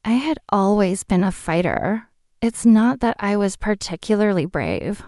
I had always been a fighter. It's not that I was particularly brave.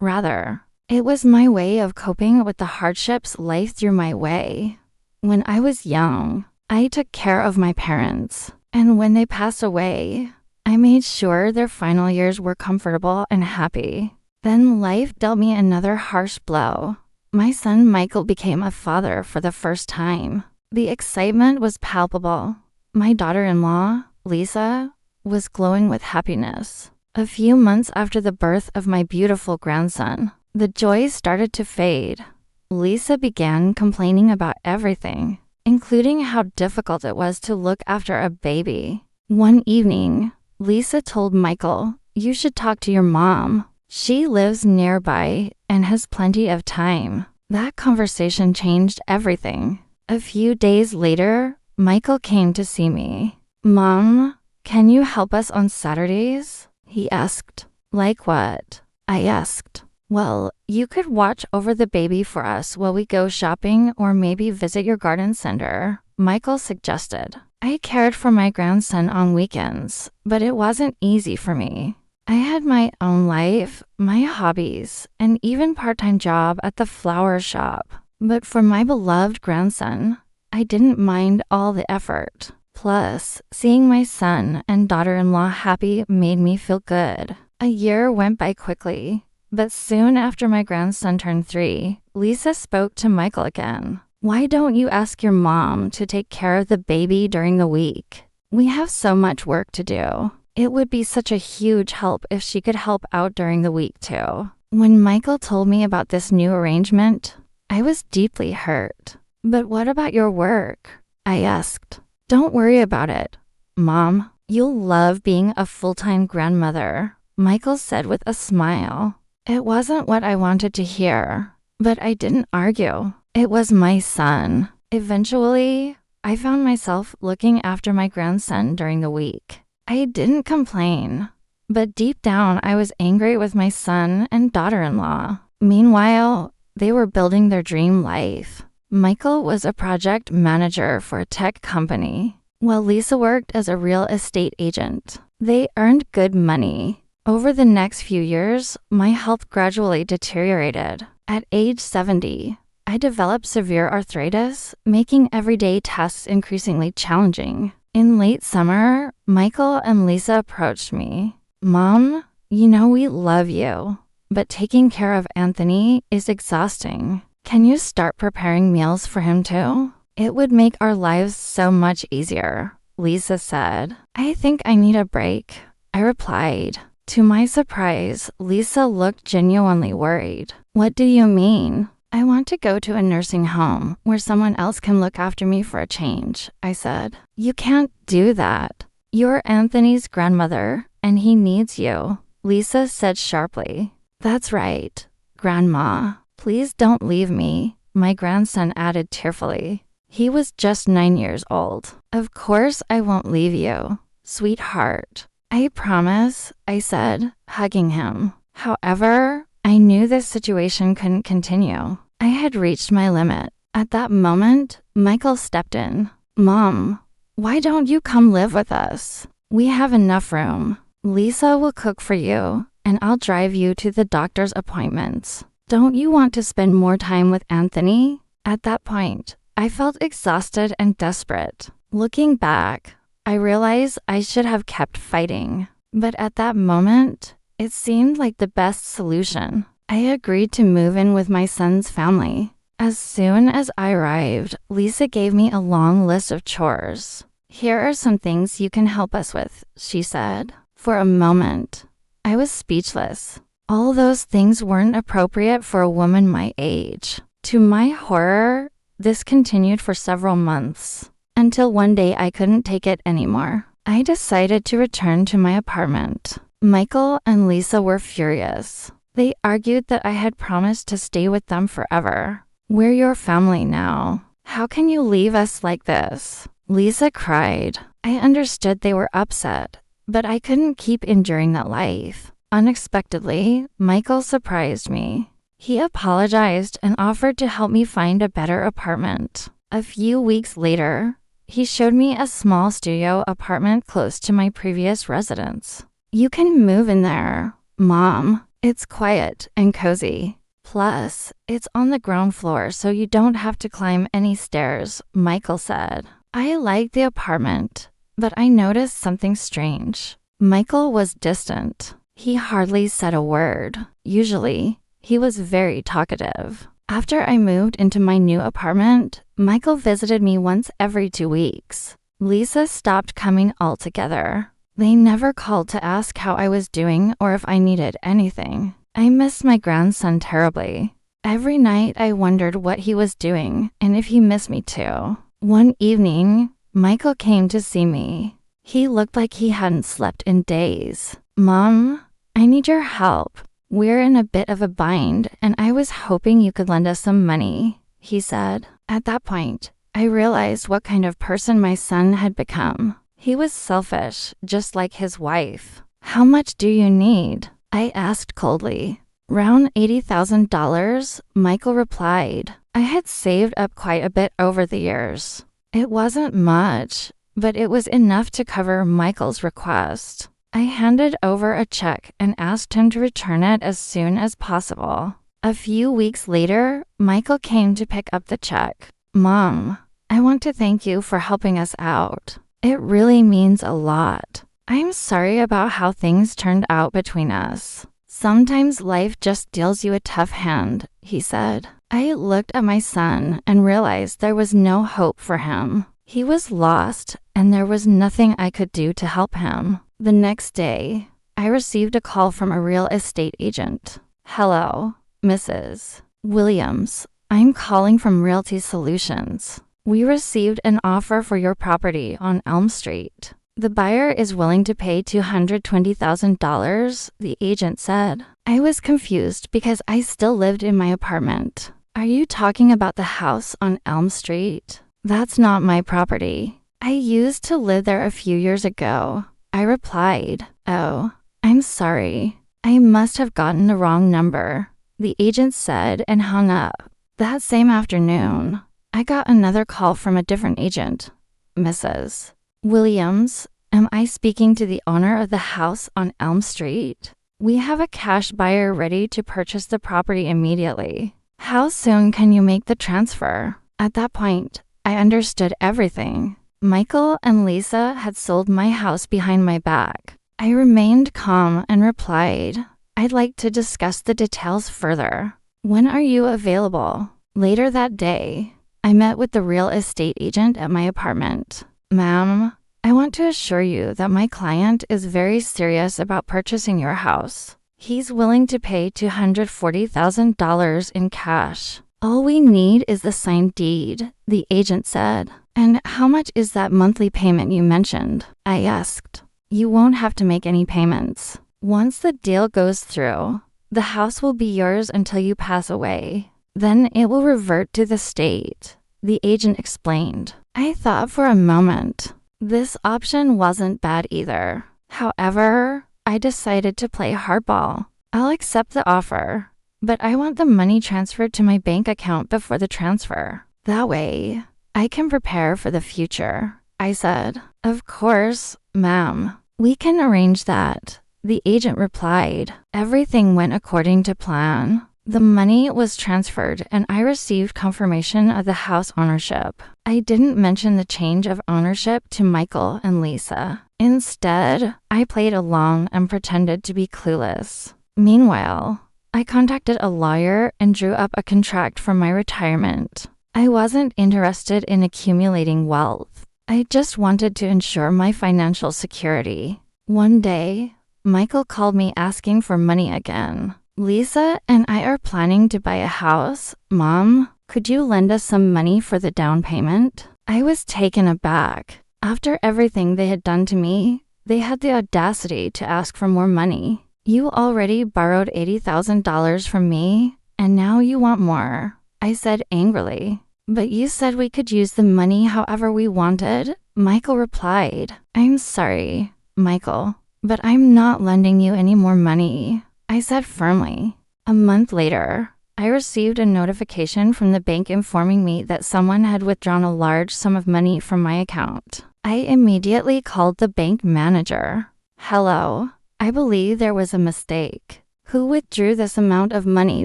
Rather, it was my way of coping with the hardships life threw my way. When I was young, I took care of my parents, and when they passed away, I made sure their final years were comfortable and happy. Then life dealt me another harsh blow. My son Michael became a father for the first time. The excitement was palpable. My daughter-in-law, Lisa, was glowing with happiness. A few months after the birth of my beautiful grandson, the joy started to fade. Lisa began complaining about everything, including how difficult it was to look after a baby. One evening, Lisa told Michael, "You should talk to your mom. She lives nearby and has plenty of time." That conversation changed everything. A few days later, Michael came to see me. "Mom, can you help us on Saturdays?" he asked. "Like what?" I asked. "Well, you could watch over the baby for us while we go shopping or maybe visit your garden center," Michael suggested. I cared for my grandson on weekends, but it wasn't easy for me. I had my own life, my hobbies, and even part-time job at the flower shop. But for my beloved grandson, I didn't mind all the effort. Plus, seeing my son and daughter-in-law happy made me feel good. A year went by quickly, but soon after my grandson turned 3, Lisa spoke to Michael again. "Why don't you ask your mom to take care of the baby during the week? We have so much work to do. It would be such a huge help if she could help out during the week too." When Michael told me about this new arrangement, I was deeply hurt. "But what about your work?" I asked. "Don't worry about it, Mom. You'll love being a full-time grandmother," Michael said with a smile. It wasn't what I wanted to hear, but I didn't argue. It was my son. Eventually, I found myself looking after my grandson during the week. I didn't complain, but deep down I was angry with my son and daughter-in-law. Meanwhile, they were building their dream life. Michael was a project manager for a tech company, while Lisa worked as a real estate agent. They earned good money. Over the next few years, my health gradually deteriorated. At age 70, I developed severe arthritis, making everyday tasks increasingly challenging. In late summer, Michael and Lisa approached me. "Mom, you know we love you, but taking care of Anthony is exhausting. Can you start preparing meals for him too? It would make our lives so much easier," Lisa said. "I think I need a break," I replied. To my surprise, Lisa looked genuinely worried. "What do you mean?" "I want to go to a nursing home where someone else can look after me for a change," I said. "You can't do that. You're Anthony's grandmother, and he needs you," Lisa said sharply. "That's right, Grandma. Please don't leave me," my grandson added tearfully. He was just 9 years old. "Of course I won't leave you, sweetheart. I promise," I said, hugging him. However, I knew this situation couldn't continue. I had reached my limit. At that moment, Michael stepped in. "Mom, why don't you come live with us? We have enough room. Lisa will cook for you, and I'll drive you to the doctor's appointments. Don't you want to spend more time with Anthony?" At that point, I felt exhausted and desperate. Looking back, I realized I should have kept fighting. But at that moment, it seemed like the best solution. I agreed to move in with my son's family. As soon as I arrived, Lisa gave me a long list of chores. "Here are some things you can help us with," she said. For a moment, I was speechless. All those things weren't appropriate for a woman my age. To my horror, this continued for several months, until one day I couldn't take it anymore. I decided to return to my apartment. Michael and Lisa were furious. They argued that I had promised to stay with them forever. "We're your family now. How can you leave us like this?" Lisa cried. I understood they were upset, but I couldn't keep enduring that life. Unexpectedly, Michael surprised me. He apologized and offered to help me find a better apartment. A few weeks later, He showed me a small studio apartment close to my previous residence. You can move in there, Mom. It's quiet and cozy. Plus, it's on the ground floor so you don't have to climb any stairs, Michael said. I liked the apartment, but I noticed something strange. Michael was distant. He hardly said a word. Usually, he was very talkative. After I moved into my new apartment, Michael visited me once every 2 weeks. Lisa stopped coming altogether. They never called to ask how I was doing or if I needed anything. I missed my grandson terribly. Every night I wondered what he was doing and if he missed me too. One evening, Michael came to see me. He looked like he hadn't slept in days. Mom, I need your help. We're in a bit of a bind, and I was hoping you could lend us some money, he said. At that point, I realized what kind of person my son had become. He was selfish, just like his wife. How much do you need? I asked coldly. Round $80,000, Michael replied. I had saved up quite a bit over the years. It wasn't much, but it was enough to cover Michael's request. I handed over a check and asked him to return it as soon as possible. A few weeks later, Michael came to pick up the check. Mom, I want to thank you for helping us out. It really means a lot. I'm sorry about how things turned out between us. Sometimes life just deals you a tough hand, he said. I looked at my son and realized there was no hope for him. He was lost, and there was nothing I could do to help him. The next day, I received a call from a real estate agent. Hello, Mrs. Williams. I'm calling from Realty Solutions. We received an offer for your property on Elm Street. The buyer is willing to pay $220,000, the agent said. I was confused because I still lived in my apartment. Are you talking about the house on Elm Street? That's not my property. I used to live there a few years ago. I replied, Oh, I'm sorry. I must have gotten the wrong number, the agent said and hung up. That same afternoon, I got another call from a different agent. Mrs. Williams, am I speaking to the owner of the house on Elm Street? We have a cash buyer ready to purchase the property immediately. How soon can you make the transfer? At that point, I understood everything. Michael and Lisa had sold my house behind my back. I remained calm and replied, I'd like to discuss the details further. When are you available? Later that day, I met with the real estate agent at my apartment. Ma'am, I want to assure you that my client is very serious about purchasing your house. He's willing to pay $240,000 in cash. All we need is the signed deed, the agent said. And how much is that monthly payment you mentioned? I asked. You won't have to make any payments. Once the deal goes through, the house will be yours until you pass away. Then it will revert to the state, the agent explained. I thought for a moment. This option wasn't bad either. However, I decided to play hardball. I'll accept the offer, but I want the money transferred to my bank account before the transfer. That way, I can prepare for the future, I said. Of course, ma'am. We can arrange that, the agent replied. Everything went according to plan. The money was transferred and I received confirmation of the house ownership. I didn't mention the change of ownership to Michael and Lisa. Instead, I played along and pretended to be clueless. Meanwhile, I contacted a lawyer and drew up a contract for my retirement. I wasn't interested in accumulating wealth. I just wanted to ensure my financial security. One day, Michael called me asking for money again. Lisa and I are planning to buy a house. Mom, could you lend us some money for the down payment? I was taken aback. After everything they had done to me, they had the audacity to ask for more money. You already borrowed $80,000 from me, and now you want more, I said angrily. But you said we could use the money however we wanted, Michael replied. I'm sorry, Michael, but I'm not lending you any more money, I said firmly. A month later, I received a notification from the bank informing me that someone had withdrawn a large sum of money from my account. I immediately called the bank manager. Hello, I believe there was a mistake. Who withdrew this amount of money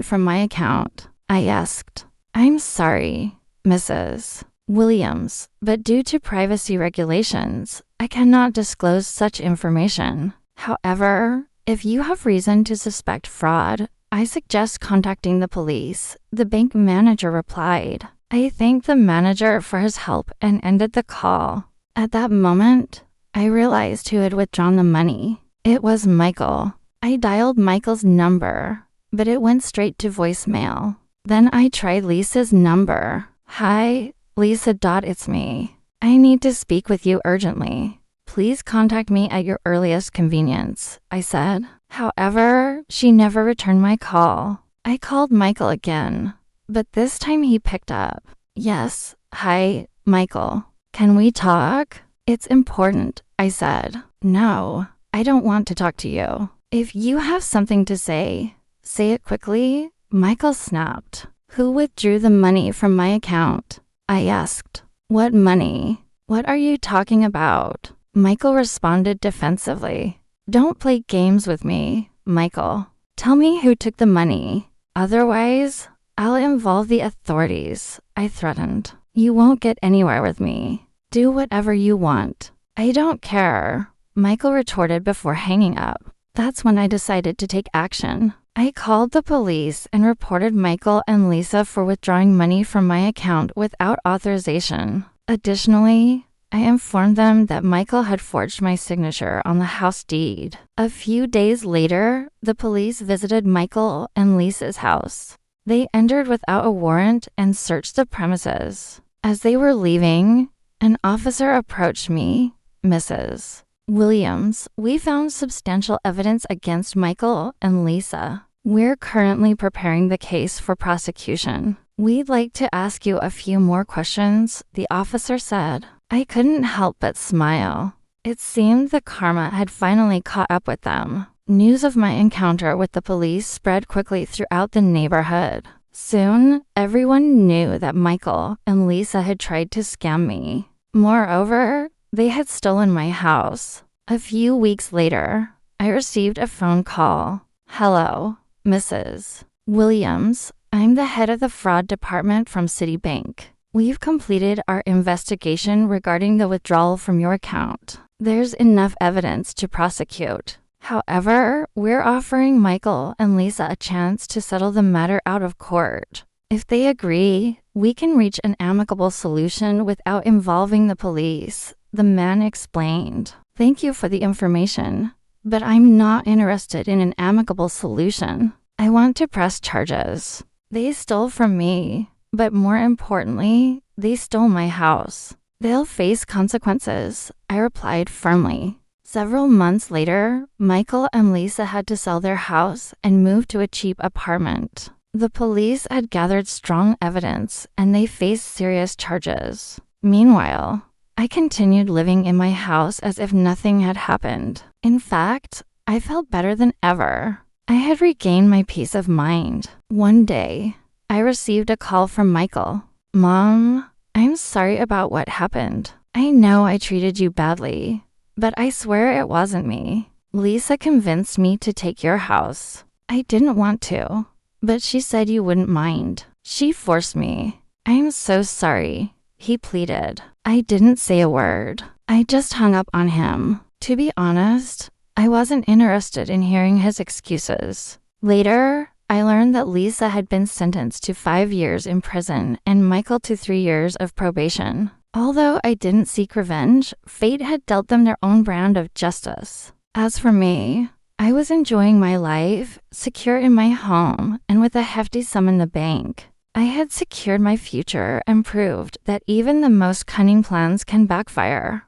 from my account? I asked. I'm sorry, Mrs. Williams, but due to privacy regulations, I cannot disclose such information. However, if you have reason to suspect fraud, I suggest contacting the police, the bank manager replied. I thanked the manager for his help and ended the call. At that moment, I realized who had withdrawn the money. It was Michael. I dialed Michael's number, but it went straight to voicemail. Then I tried Lisa's number. Hi, Lisa. It's me. I need to speak with you urgently. Please contact me at your earliest convenience, I said. However, she never returned my call. I called Michael again, but this time he picked up. Yes, hi, Michael. Can we talk? It's important, I said. No, I don't want to talk to you. If you have something to say it quickly, Michael snapped. Who withdrew the money from my account? I asked. What money? What are you talking about? Michael responded defensively. Don't play games with me, Michael. Tell me who took the money. Otherwise, I'll involve the authorities, I threatened. You won't get anywhere with me. Do whatever you want. I don't care, Michael retorted before hanging up. That's when I decided to take action. I called the police and reported Michael and Lisa for withdrawing money from my account without authorization. Additionally, I informed them that Michael had forged my signature on the house deed. A few days later, the police visited Michael and Lisa's house. They entered without a warrant and searched the premises. As they were leaving, an officer approached me. Mrs. Williams, we found substantial evidence against Michael and Lisa. We're currently preparing the case for prosecution. We'd like to ask you a few more questions, the officer said. I couldn't help but smile. It seemed the karma had finally caught up with them. News of my encounter with the police spread quickly throughout the neighborhood. Soon, everyone knew that Michael and Lisa had tried to scam me. Moreover, they had stolen my house. A few weeks later, I received a phone call. Hello, Mrs. Williams. I'm the head of the fraud department from Citibank. We've completed our investigation regarding the withdrawal from your account. There's enough evidence to prosecute. However, we're offering Michael and Lisa a chance to settle the matter out of court. If they agree, we can reach an amicable solution without involving the police, the man explained. Thank you for the information, but I'm not interested in an amicable solution. I want to press charges. They stole from me. But more importantly, they stole my house. They'll face consequences, I replied firmly. Several months later, Michael and Lisa had to sell their house and move to a cheap apartment. The police had gathered strong evidence and they faced serious charges. Meanwhile, I continued living in my house as if nothing had happened. In fact, I felt better than ever. I had regained my peace of mind. One day, I received a call from Michael. Mom, I'm sorry about what happened. I know I treated you badly, but I swear it wasn't me. Lisa convinced me to take your house. I didn't want to, but she said you wouldn't mind. She forced me. I'm so sorry, he pleaded. I didn't say a word. I just hung up on him. To be honest, I wasn't interested in hearing his excuses. Later, I learned that Lisa had been sentenced to 5 years in prison and Michael to 3 years of probation. Although I didn't seek revenge, fate had dealt them their own brand of justice. As for me, I was enjoying my life, secure in my home, and with a hefty sum in the bank. I had secured my future and proved that even the most cunning plans can backfire.